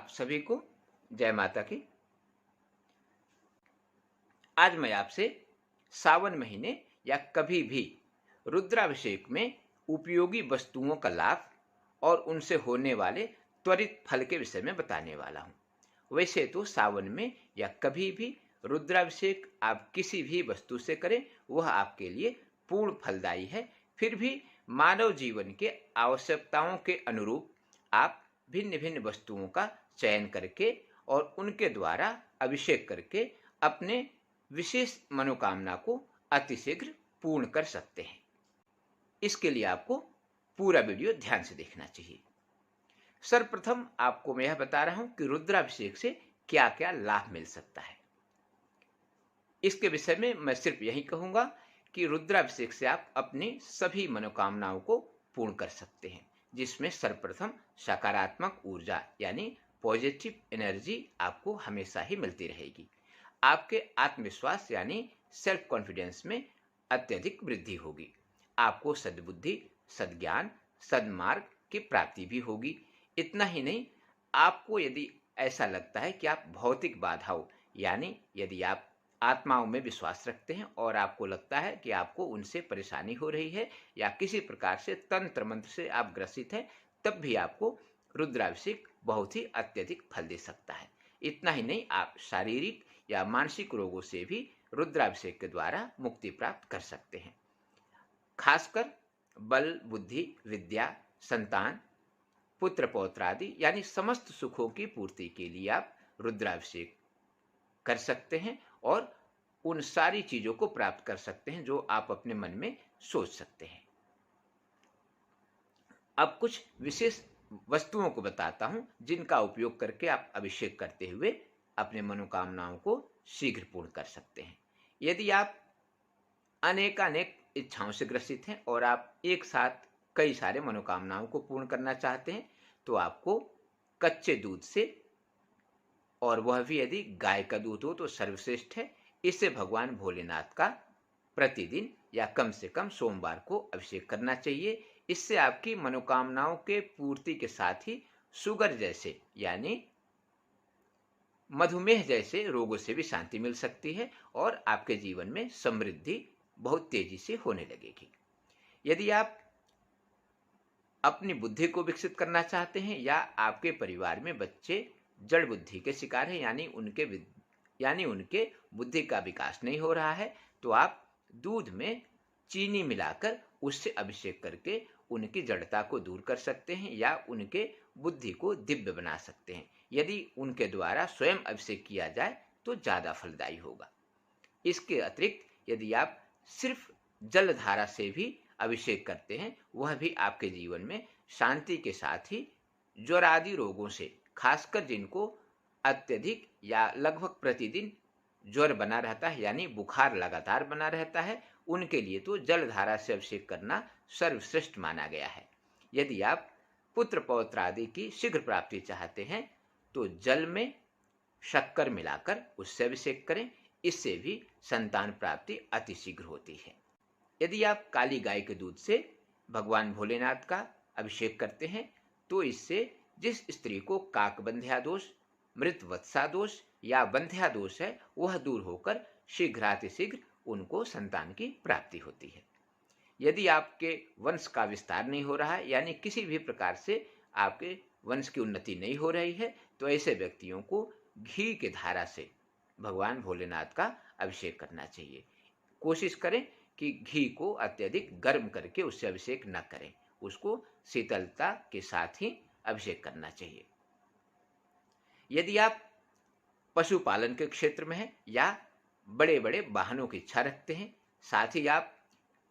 आप सभी को जय माता की। आज मैं आपसे सावन महीने या कभी भी रुद्राभिषेक में उपयोगी वस्तुओं का लाभ और उनसे होने वाले त्वरित फल के विषय में बताने वाला हूँ। वैसे तो सावन में या कभी भी रुद्राभिषेक आप किसी भी वस्तु से करें वह आपके लिए पूर्ण फलदायी है। फिर भी मानव जीवन के आवश्यकताओं के अनुरूप आप भिन्न भिन्न वस्तुओं का चयन करके और उनके द्वारा अभिषेक करके अपने विशेष मनोकामना को अतिशीघ्र पूर्ण कर सकते हैं। इसके लिए आपको पूरा वीडियो ध्यान से देखना चाहिए। सर्वप्रथम आपको मैं यह बता रहा हूं कि रुद्राभिषेक से क्या क्या लाभ मिल सकता है। इसके विषय में मैं सिर्फ यही कहूंगा कि रुद्राभिषेक से आप अपनी सभी मनोकामनाओं को पूर्ण कर सकते हैं, जिसमें सर्वप्रथम सकारात्मक ऊर्जा यानी पॉजिटिव एनर्जी आपको हमेशा ही मिलती रहेगी। आपके आत्मविश्वास यानी सेल्फ कॉन्फिडेंस में अत्यधिक वृद्धि होगी। आपको सद्बुद्धि, सद्ज्ञान, सद्मार्ग की प्राप्ति भी होगी। इतना ही नहीं, आपको यदि ऐसा लगता है कि आप भौतिक बाधाओं यानी यदि आप आत्माओं में विश्वास रखते हैं और आपको लगता है कि आपको उनसे परेशानी हो रही है या किसी प्रकार से तंत्र मंत्र से आप ग्रसित हैं, तब भी आपको रुद्राभिषेक बहुत ही अत्यधिक फल दे सकता है। इतना ही नहीं, आप शारीरिक या मानसिक रोगों से भी रुद्राभिषेक के द्वारा मुक्ति प्राप्त कर सकते हैं। खासकर बल, बुद्धि, विद्या, संतान, पुत्र पौत्र आदि यानी समस्त सुखों की पूर्ति के लिए आप रुद्राभिषेक कर सकते हैं और उन सारी चीजों को प्राप्त कर सकते हैं जो आप अपने मन में सोच सकते हैं। अब कुछ विशेष वस्तुओं को बताता हूं जिनका उपयोग करके आप अभिषेक करते हुए अपने मनोकामनाओं को शीघ्र पूर्ण कर सकते हैं। यदि आप अनेकानेक इच्छाओं से ग्रसित हैं और आप एक साथ कई सारे मनोकामनाओं को पूर्ण करना चाहते हैं, तो आपको कच्चे दूध से, और वह भी यदि गाय का दूध हो तो सर्वश्रेष्ठ है, इससे भगवान भोलेनाथ का प्रतिदिन या कम से कम सोमवार को अभिषेक करना चाहिए। इससे आपकी मनोकामनाओं के पूर्ति के साथ ही शुगर जैसे यानी मधुमेह जैसे रोगों से भी शांति मिल सकती है और आपके जीवन में समृद्धि बहुत तेजी से होने लगेगी। यदि आप अपनी बुद्धि को विकसित करना चाहते हैं या आपके परिवार में बच्चे जड़ बुद्धि के शिकार हैं यानी उनके बुद्धि का विकास नहीं हो रहा है, तो आप दूध में चीनी मिलाकर उससे अभिषेक करके उनकी जड़ता को दूर कर सकते हैं या उनके बुद्धि को दिव्य बना सकते हैं। यदि उनके द्वारा स्वयं अभिषेक किया जाए तो ज्यादा फलदायी होगा। इसके अतिरिक्त यदि आप सिर्फ जलधारा से भी अभिषेक करते हैं, वह भी आपके जीवन में शांति के साथ ही ज्वर आदि रोगों से, खासकर जिनको अत्यधिक या लगभग प्रतिदिन ज्वर बना रहता है यानी बुखार लगातार बना रहता है, उनके लिए तो जलधारा से अभिषेक करना सर्वश्रेष्ठ माना गया है। यदि आप पुत्र पौत्र आदि की शीघ्र प्राप्ति चाहते हैं तो जल में शक्कर मिलाकर उससे अभिषेक करें, इससे भी संतान प्राप्ति अतिशीघ्र होती है। यदि आप काली गाय के दूध से भगवान भोलेनाथ का अभिषेक करते हैं तो इससे जिस स्त्री को काकबंध्या दोष, मृत वत्सा दोष या बंध्या दोष है, वह दूर होकर शीघ्रातिशीघ्र उनको संतान की प्राप्ति होती है। यदि आपके वंश का विस्तार नहीं हो रहा है यानी किसी भी प्रकार से आपके वंश की उन्नति नहीं हो रही है, तो ऐसे व्यक्तियों को घी के धारा से भगवान भोलेनाथ का अभिषेक करना चाहिए। कोशिश करें कि घी को अत्यधिक गर्म करके उससे अभिषेक न करें, उसको शीतलता के साथ ही अभिषेक करना चाहिए। यदि आप पशुपालन के क्षेत्र में हैं या बड़े बड़े वाहनों की इच्छा रखते हैं, साथ ही आप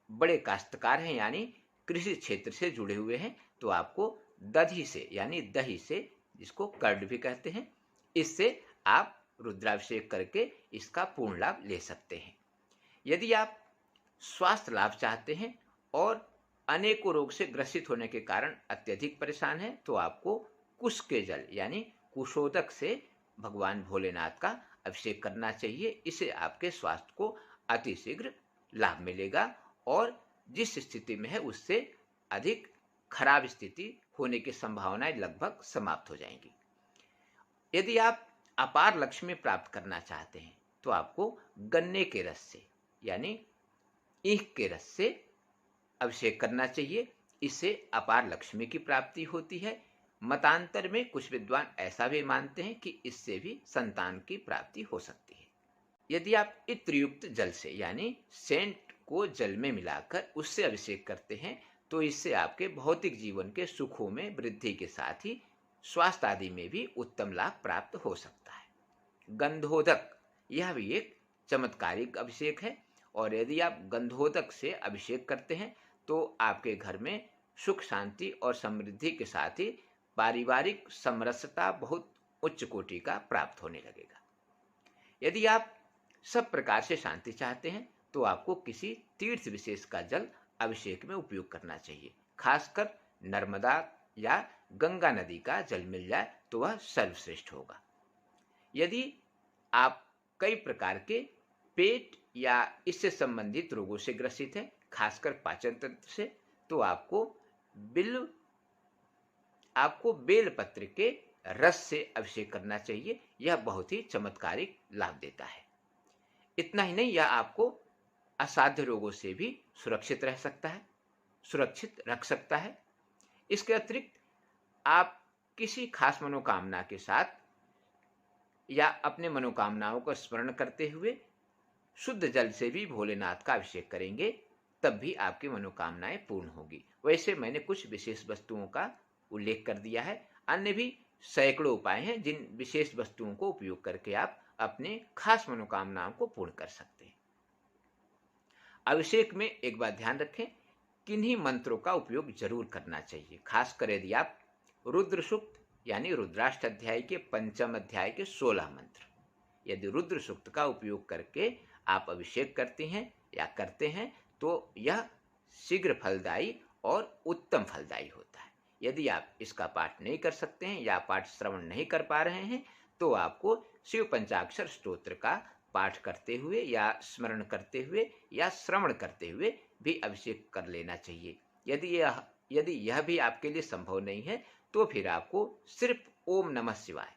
बड़े काश्तकार हैं यानी कृषि क्षेत्र से जुड़े हुए हैं, तो आपको दधी से यानी दही से, जिसको कर्ड भी कहते हैं, इससे आप रुद्राभिषेक करके इसका पूर्ण लाभ ले सकते हैं। यदि आप स्वास्थ्य लाभ चाहते हैं और अनेकों रोग से ग्रसित होने के कारण अत्यधिक परेशान हैं, तो आपको कुश के जल यानी कुशोदक से भगवान भोलेनाथ का अभिषेक करना चाहिए। इससे आपके स्वास्थ्य को अतिशीघ्र लाभ मिलेगा और जिस स्थिति में है उससे अधिक खराब स्थिति होने की संभावनाएं लगभग समाप्त हो जाएंगी। यदि आप अपार लक्ष्मी प्राप्त करना चाहते हैं तो आपको गन्ने के रस से यानी ईख के रस से अभिषेक करना चाहिए। इससे अपार लक्ष्मी की प्राप्ति होती है। मतांतर में कुछ विद्वान ऐसा भी मानते हैं कि इससे भी संतान की प्राप्ति हो सकती है। यदि आप इत्रयुक्त जल से यानी सेंट को जल में मिलाकर उससे अभिषेक करते हैं तो इससे आपके भौतिक जीवन के सुखों में वृद्धि के साथ ही स्वास्थ्य आदि में भी उत्तम लाभ प्राप्त हो सकता है। गंधोदक यह भी एक चमत्कारिक अभिषेक है और यदि आप गंधोदक से अभिषेक करते हैं तो आपके घर में सुख शांति और समृद्धि के साथ ही पारिवारिक समरसता बहुत उच्च कोटि का प्राप्त होने लगेगा। यदि आप सब प्रकार से शांति चाहते हैं तो आपको किसी तीर्थ विशेष का जल अभिषेक में उपयोग करना चाहिए। खासकर नर्मदा या गंगा नदी का जल मिल जाए तो वह सर्वश्रेष्ठ होगा। यदि आप कई प्रकार के पेट या इससे संबंधित रोगों से ग्रसित हैं, खासकर पाचन तंत्र से, तो आपको बेलपत्र के रस से अभिषेक करना चाहिए। यह बहुत ही चमत्कारिक लाभ देता है। इतना ही नहीं, यह आपको असाध्य रोगों से भी सुरक्षित रख सकता है। इसके अतिरिक्त आप किसी खास मनोकामना के साथ या अपने मनोकामनाओं का स्मरण करते हुए शुद्ध जल से भी भोलेनाथ का अभिषेक करेंगे, तब भी आपकी मनोकामनाएं पूर्ण होगी। वैसे मैंने कुछ विशेष वस्तुओं का उल्लेख कर दिया है। अन्य भी सैकड़ों उपाय हैं जिन विशेष वस्तुओं को उपयोग करके आप अपने खास मनोकामनाओं को पूर्ण कर सकते हैं। अभिषेक में एक बात ध्यान रखें, किन्हीं मंत्रों का उपयोग जरूर करना चाहिए। खासकर यदि आप रुद्र सूक्त यानी रुद्राष्ट अध्याय के 5वें अध्याय के 16 मंत्र, यदि रुद्र सूक्त का उपयोग करके आप अभिषेक करते हैं तो यह शीघ्र फलदायी और उत्तम फलदायी होता है। यदि आप इसका पाठ नहीं कर सकते हैं या पाठ श्रवण नहीं कर पा रहे हैं तो आपको शिव पंचाक्षर स्तोत्र का पाठ करते हुए या स्मरण करते हुए या श्रवण करते हुए भी अभिषेक कर लेना चाहिए। यदि यह भी आपके लिए संभव नहीं है तो फिर आपको सिर्फ ओम नमः शिवाय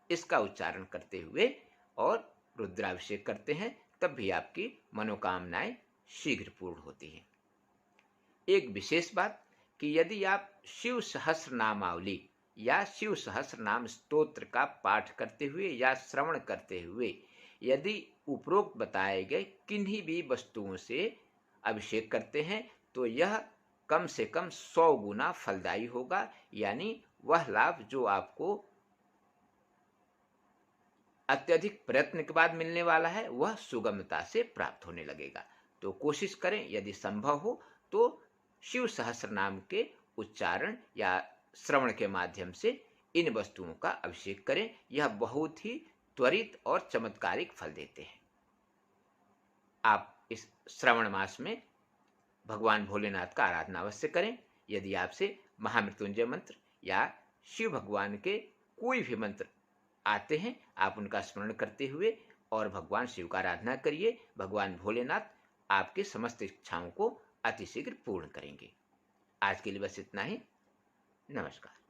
इसका उच्चारण करते हुए और रुद्राभिषेक करते हैं, तब भी आपकी मनोकामनाएं शीघ्र पूर्ण होती हैं। एक विशेष बात कि यदि आप शिव सहस्र नामावली या शिव सहस्र नाम स्तोत्र का पाठ करते हुए या श्रवण करते हुए यदि उपरोक्त बताए गए किन्हीं भी वस्तुओं से अभिषेक करते हैं तो यह कम से कम 100 गुना फलदायी होगा। यानी वह लाभ जो आपको अत्यधिक प्रयत्न के बाद मिलने वाला है वह सुगमता से प्राप्त होने लगेगा। तो कोशिश करें यदि संभव हो तो शिव सहस्र नाम के उच्चारण या श्रवण के माध्यम से इन वस्तुओं का अभिषेक करें। यह बहुत ही त्वरित और चमत्कारिक फल देते हैं। आप इस श्रावण मास में भगवान भोलेनाथ का आराधना अवश्य करें। यदि आपसे महामृत्युंजय मंत्र या शिव भगवान के कोई भी मंत्र आते हैं, आप उनका स्मरण करते हुए और भगवान शिव का आराधना करिए। भगवान भोलेनाथ आपके समस्त इच्छाओं को अतिशीघ्र पूर्ण करेंगे। आज के लिए बस इतना ही। नमस्कार।